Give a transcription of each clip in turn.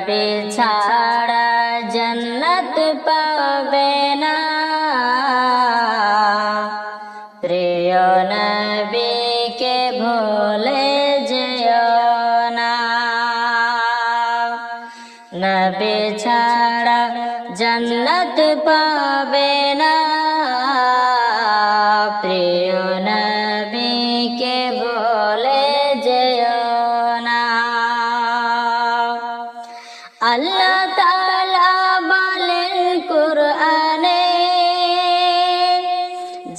নবী ছাড়া জান্নাত পাবে না, প্রিয় নবীকে ভুলে যেও না। নবী ছাড়া জান্নাত পাবে না, প্রিয় নবীকে ভুলে যেও না। আল্লাহ তাআলা বলেন কুরআনে,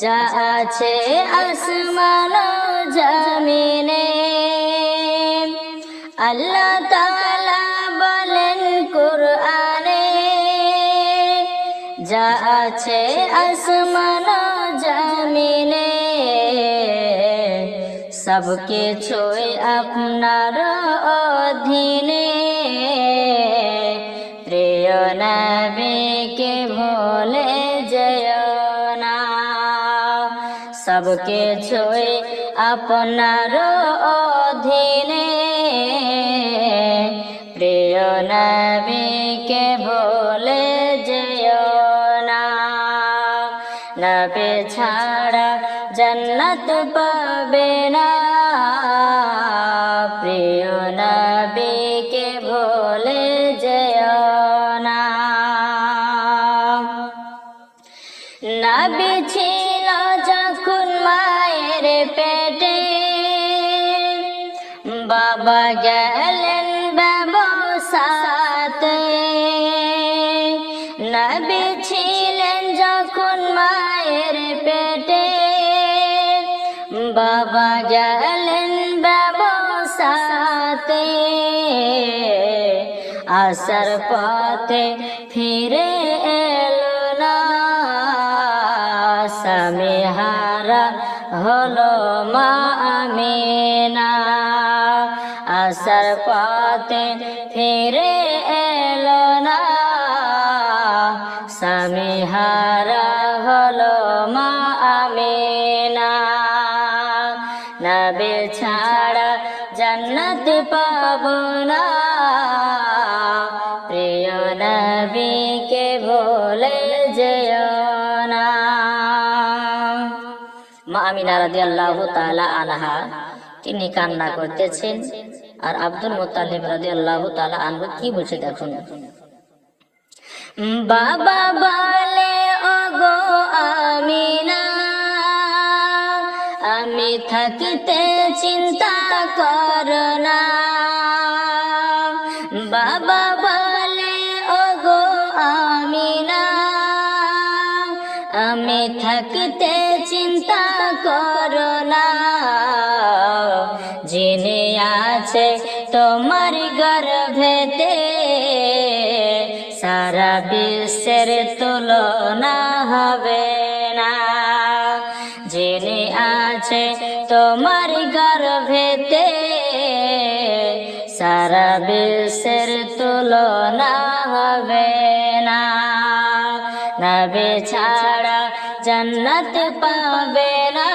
যা আছে আসমান ও জমিনে। আল্লাহ তাআলা বলেন কুরআনে, যা আছে আসমান ও জমিনে, সব কিছুই আপনার অধীনে, প্রিয় নবীকে ভুলে যেও না। সব কিছুই আপনার অধীনে, প্রিয় নবীকে ভুলে যেও না। নবী ছাড়া জান্নাত পাবে না, প্রিয় নবীকে ভুলে যেও না। নবী ছিল যখন মায়ের পেটে, বাবা গেলেন ব্যবসাতে। নবী ছিলেন যখন মায়ের পেটে, বাবা গেলেন ব্যবসাতে। আসার পথে ফিরে এলো না, স্বামী হারা হলো মা আমিনা। আসার পথে ফিরে এলো না, স্বামী হারা হলো মা আমিনা। নবী ছাড়া জান্নাত পাবো না, প্রিয় নবীকে ভুলে যেও না। মা আমিনা রাদিয়াল্লাহু তাআলা আনহা তিনি কান্না করতেছেন, আর আব্দুল মুত্তালিব রাদিয়াল্লাহু তাআলা আনহু কি বলছে দেখুন। বাবা বলে ওগো আমিনা, আমি থাকতে চিন্তা করো না। বাবা বলে ওগো আমিনা, আমি থাকতে চিন্তা করো না। যিনি আছে তোমার গর্ভেতে, সারা বিশ্বের তুলনা হবে না। যিনি আছে তোমার গর্ভেতে, সারা বিশ্বের তুলনা হবে না। নবী ছাড়া জান্নাত পাবে না,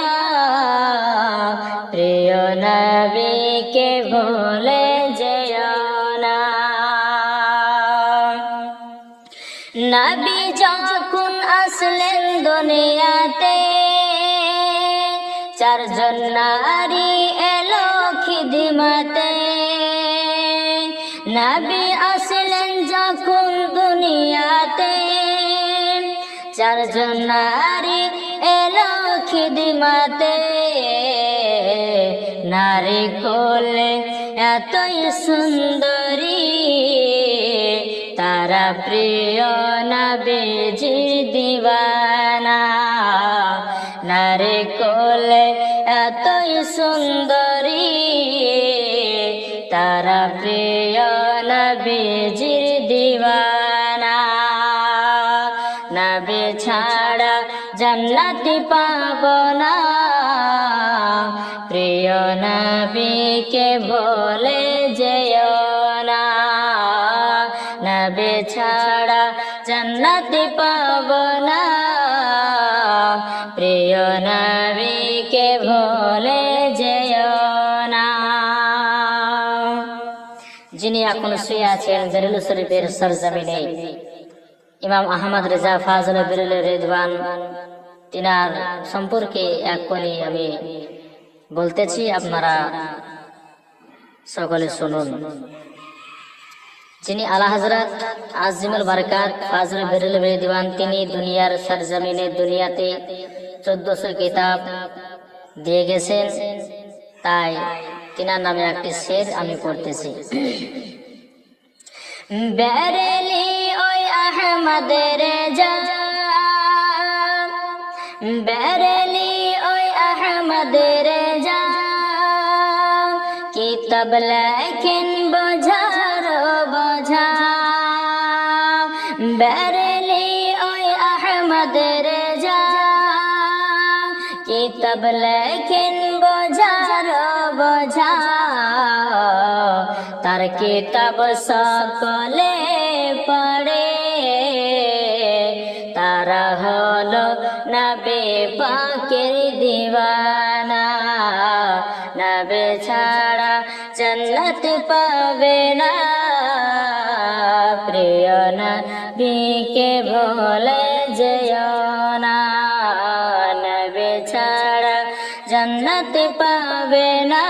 প্রিয় নবীকে ভুলে যেও না। নবী যখন আসলেন দুনিয়াতে, চারজন নারী এলো খিদমতে। নবী আসলেন যখন দুনিয়াতে, চারজন নারী এলো খিদমতে। নারী কোলে এতই সুন্দরী, তারা প্রিয় নবীজি দিওয়ানা। নারী কোলে এতই সুন্দরী, তারা প্রিয় নবীজির দিওয়ানা। নবী ছাড়া জান্নাত পাবো না, প্রিয় নবীকে ভুলে যেও না। নবী ছাড়া জান্নাত পাবো না, প্রিয় নবীকে ভুলে যেও না। যিনি এখন শুয়ে আছেন বেরেলভী শরীফের সরজমিনে। ইমাম আহমদ রেজা ফাজল বেরেলভী রিদওয়ান তিনার সম্পর্কে এক্ষুনি আমি বলতেছি, আপনারা সকলে শুনুন। যিনি আলা হযরত আজিমুল বারাকাত ফাজল বেরেলভী রিদওয়ান, তিনি দুনিয়ার সরজমিনে দুনিয়াতে 1400 কিতাব দিয়ে গেছেন। তাই তিনার নামে একটি শের আমি পড়তেছি। বেরেলি ওই আহমদ রেজা, বেরেলি ওই আহমদ রেজা, কিতাব লেখেন বোঝার বোঝা। বেরেলি ওই আহমদ রেজা, কিতাব লেখেন বোঝার বোঝা। তার কিতাব সকলে পড়ে, তারা হলো নবী পাকের দিওয়ানা। নবী ছাড়া জান্নাত পাবে না, প্রিয় নবীকে ভুলে যেও না। নবী ছাড়া জান্নাত পাবে না,